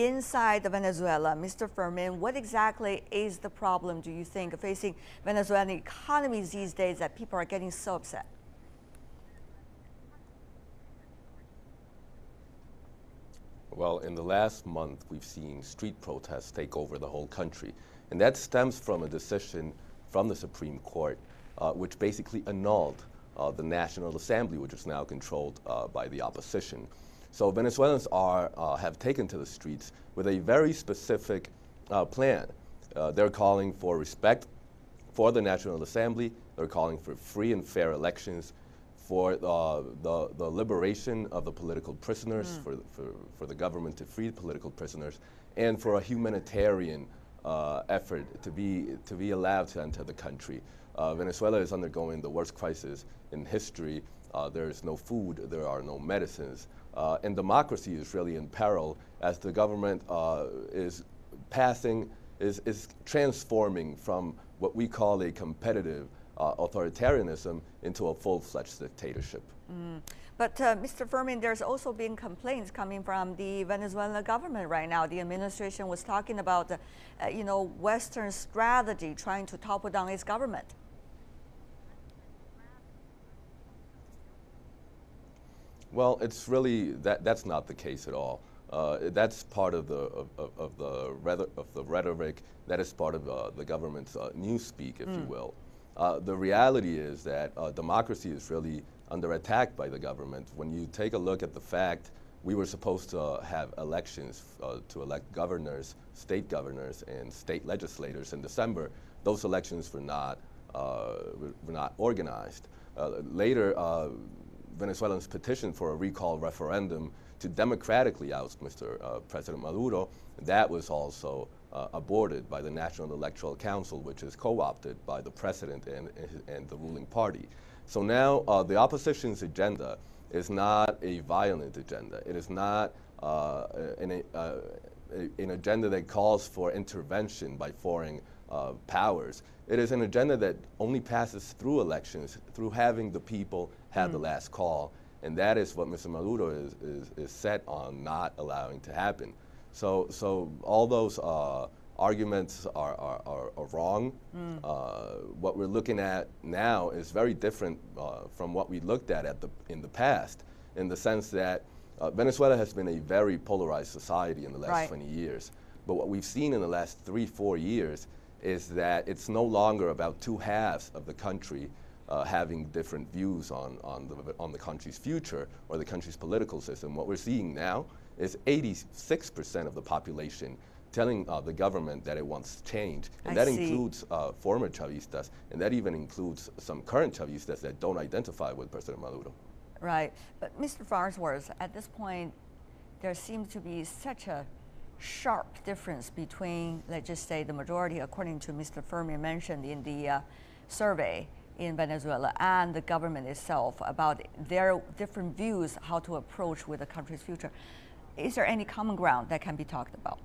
inside Venezuela, Mr. Furman, what exactly is the problem, do you think, facing Venezuelan economies these days that people are getting so upset? Well, in the last month, we've seen street protests take over the whole country. And that stems from a decision from the Supreme Court, which basically annulled the National Assembly, which is now controlled by the opposition. So Venezuelans have taken to the streets with a very specific plan. They're calling for respect for the National Assembly. They're calling for free and fair elections, for the liberation of the political prisoners, for the government to free political prisoners, and for a humanitarian effort to be allowed to enter the country. Venezuela is undergoing the worst crisis in history. There is no food, there are no medicines, and democracy is really in peril as the government is transforming from what we call a competitive authoritarianism into a full-fledged dictatorship. But Mr. Furman, there's also been complaints coming from the Venezuelan government right now. The administration was talking about, Western strategy trying to topple down its government. Well, it's really that's not the case at all. That's part of the rhetoric. That is part of the government's newspeak, if you will. The reality is that democracy is really under attack by the government. When you take a look at the fact we were supposed to have elections to elect governors, state governors, and state legislators in December, those elections were not organized. Later, Venezuelans petitioned for a recall referendum to democratically oust President Maduro. That was also aborted by the National Electoral Council, which is co-opted by the president and the ruling party. So now the opposition's agenda is not a violent agenda. It is not an agenda that calls for intervention by foreign powers. It is an agenda that only passes through elections, through having the people have the last call. And that is what Mr. Maduro is set on not allowing to happen. So all those arguments are wrong. What we're looking at now is very different from what we looked at in the past, in the sense that Venezuela has been a very polarized society in the last 20 years. But what we've seen in the last 3-4 years is that it's no longer about two halves of the country having different views on the country's future or the country's political system. What we're seeing now is 86% of the population telling the government that it wants change. And that includes former Chavistas, and that even includes some current Chavistas that don't identify with President Maduro. Right. But Mr. Farnsworth, at this point, there seems to be such a sharp difference between, let's just say, the majority, according to Mr. Furman mentioned in the survey in Venezuela, and the government itself about their different views how to approach with the country's future. Is there any common ground that can be talked about?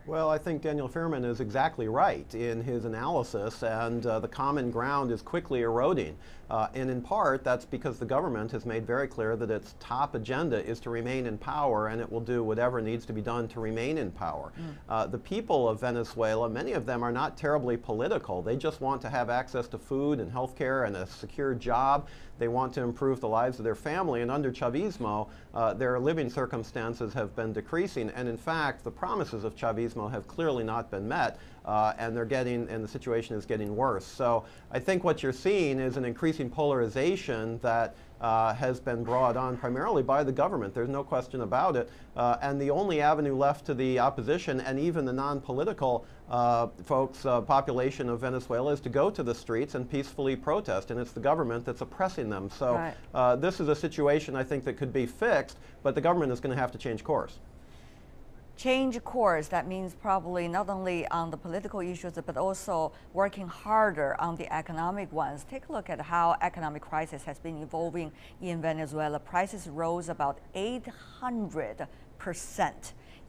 Well, I think Daniel Furman is exactly right in his analysis, and the common ground is quickly eroding. And in part, that's because the government has made very clear that its top agenda is to remain in power, and it will do whatever needs to be done to remain in power. The people of Venezuela, many of them are not terribly political. They just want to have access to food and health care and a secure job. They want to improve the lives of their family, and under Chavismo, their living circumstances have been decreasing. And in fact, the promises of Chavismo have clearly not been met, and the situation is getting worse. So I think what you're seeing is an increasing polarization that has been brought on primarily by the government. There's no question about it. And the only avenue left to the opposition and even the non-political population of Venezuela is to go to the streets and peacefully protest, and it's the government that's oppressing them. So this is a situation I think that could be fixed, but the government is going to have to change course. Change course, that means probably not only on the political issues, but also working harder on the economic ones. Take a look at how economic crisis has been evolving in Venezuela. Prices rose about 800%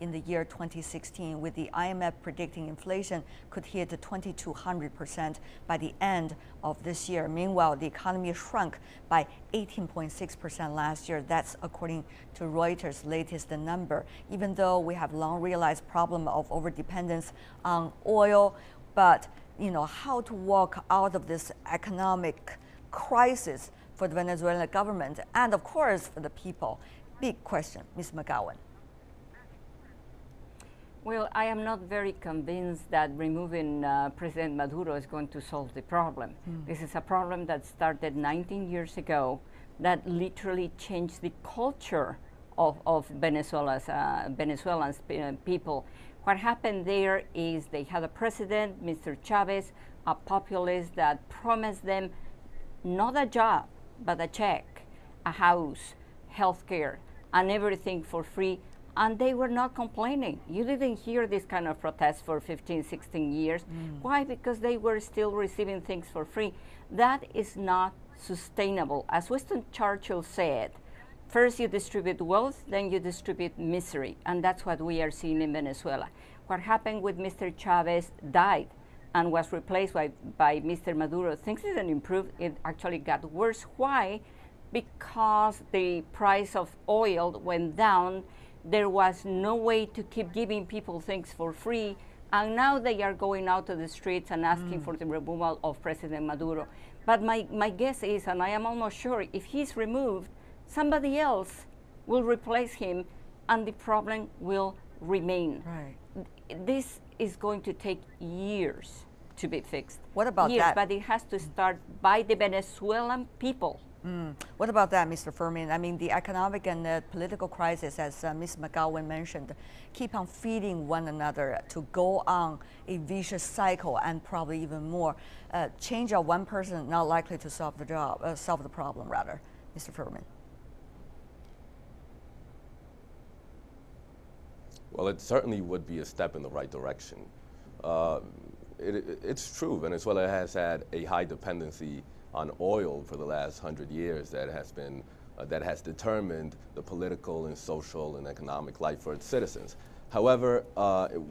in the year 2016, with the IMF predicting inflation could hit 2,200% by the end of this year. Meanwhile, the economy shrunk by 18.6% last year. That's according to Reuters' latest number. Even though we have long realized problem of overdependence on oil, but how to walk out of this economic crisis for the Venezuelan government and, of course, for the people. Big question, Ms. McGowan. Well, I am not very convinced that removing President Maduro is going to solve the problem. This is a problem that started 19 years ago that literally changed the culture of Venezuelan people. What happened there is they had a president, Mr. Chavez, a populist that promised them not a job, but a check, a house, health care, and everything for free, and they were not complaining. You didn't hear this kind of protest for 15, 16 years. Why? Because they were still receiving things for free. That is not sustainable. As Winston Churchill said, first you distribute wealth, then you distribute misery, and that's what we are seeing in Venezuela. What happened with Mr. Chavez died and was replaced by Mr. Maduro. Things didn't improve, it actually got worse. Why? Because the price of oil went down, there was no way to keep giving people things for free, and now they are going out to the streets and asking for the removal of President Maduro. But my guess is, and I am almost sure, if he's removed, somebody else will replace him and the problem will remain. Right. This is going to take years to be fixed. What about years, that? But it has to start by the Venezuelan people. What about that, Mr. Furman? I mean, the economic and political crisis, as Ms. McGowan mentioned, keep on feeding one another to go on a vicious cycle and probably even more. Change of one person not likely to solve the problem, rather, Mr. Furman. Well, it certainly would be a step in the right direction. It's true, Venezuela has had a high dependency on oil for the last 100 years that has determined the political and social and economic life for its citizens. However,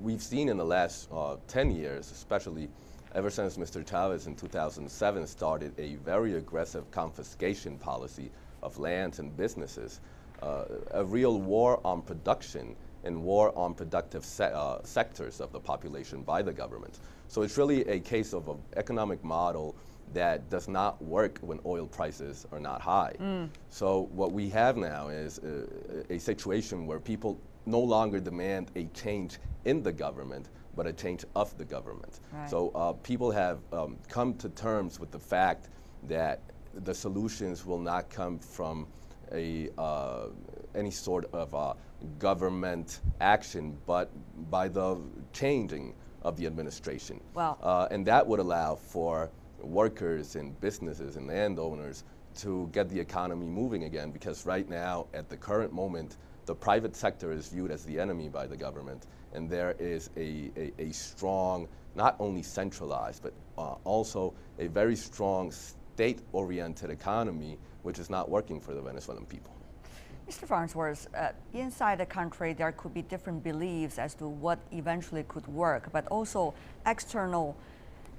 we've seen in the last 10 years, especially ever since Mr. Chavez in 2007 started a very aggressive confiscation policy of lands and businesses, a real war on production and war on productive sectors of the population by the government. So it's really a case of an economic model that does not work when oil prices are not high. So what we have now is a situation where people no longer demand a change in the government, but a change of the government. Right. So people have come to terms with the fact that the solutions will not come from any sort of government action, but by the changing of the administration. Wow. And that would allow for workers and businesses and landowners to get the economy moving again, because right now, at the current moment, the private sector is viewed as the enemy by the government, and there is a strong, not only centralized, but also a very strong state-oriented economy, which is not working for the Venezuelan people. Mr. Farnsworth, inside the country, there could be different beliefs as to what eventually could work, but also external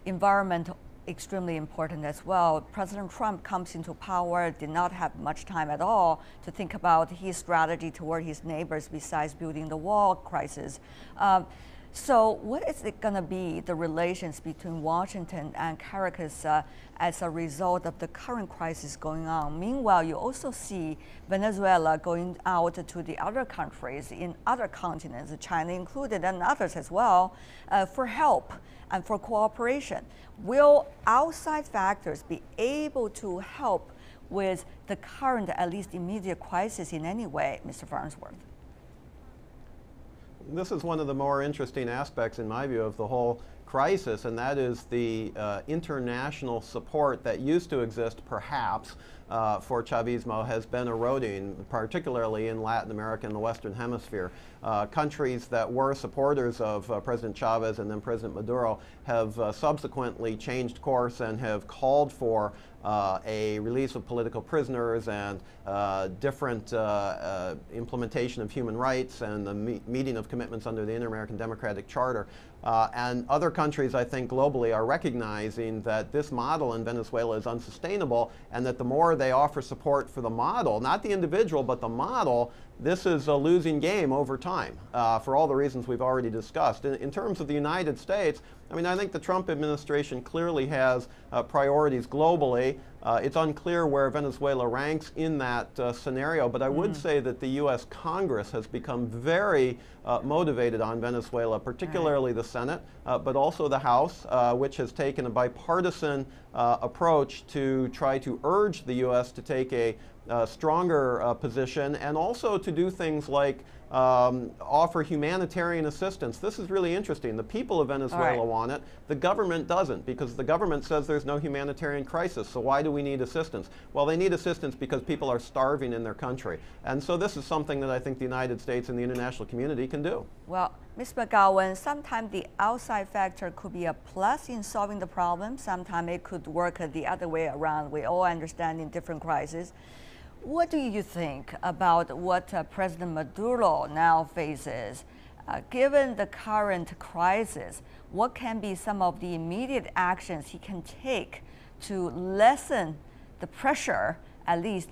environment extremely important as well. President Trump comes into power, did not have much time at all to think about his strategy toward his neighbors besides building the wall crisis. So what is it going to be, the relations between Washington and Caracas as a result of the current crisis going on? Meanwhile, you also see Venezuela going out to the other countries in other continents, China included, and others as well, for help and for cooperation. Will outside factors be able to help with the current, at least immediate crisis in any way, Mr. Farnsworth? This is one of the more interesting aspects, in my view, of the whole crisis, and that is the international support that used to exist, perhaps, for Chavismo has been eroding, particularly in Latin America and the Western Hemisphere. Countries that were supporters of President Chavez and then President Maduro have subsequently changed course and have called for a release of political prisoners and different implementation of human rights and the meeting of commitments under the Inter-American Democratic Charter. And other countries, I think, globally are recognizing that this model in Venezuela is unsustainable, and that the more they offer support for the model, not the individual, but the model, this is a losing game over time, for all the reasons we've already discussed. In terms of the United States, I mean, I think the Trump administration clearly has priorities globally. It's unclear where Venezuela ranks in that scenario, but I would say that the U.S. Congress has become very motivated on Venezuela, particularly the Senate, but also the House, which has taken a bipartisan approach to try to urge the U.S. to take a stronger position, and also to do things like offer humanitarian assistance. This is really interesting. The people of Venezuela want it. The government doesn't, because the government says there's no humanitarian crisis. So why do we need assistance? Well, they need assistance because people are starving in their country. And so this is something that I think the United States and the international community can do. Well, Ms. McGowan, sometimes the outside factor could be a plus in solving the problem. Sometimes it could work the other way around. We all understand in different crises. What do you think about what President Maduro now faces? Given the current crisis, what can be some of the immediate actions he can take to lessen the pressure, at least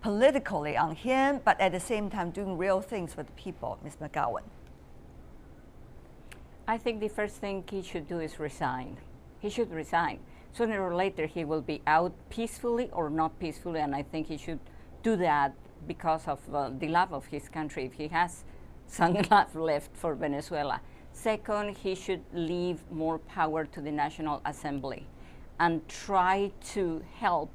politically, on him, but at the same time doing real things for the people? Ms. McGowan. I think the first thing he should do is resign. He should resign. Sooner or later, he will be out peacefully or not peacefully, and I think he should do that because of the love of his country, if he has some love left for Venezuela. Second, he should leave more power to the National Assembly and try to help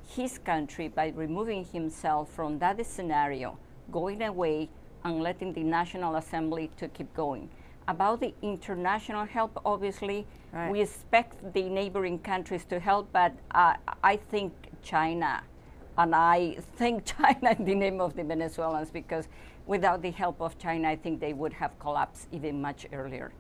his country by removing himself from that scenario, going away and letting the National Assembly to keep going. About the international help, obviously, we expect the neighboring countries to help, but I think China, and I thank China in the name of the Venezuelans, because without the help of China, I think they would have collapsed even much earlier.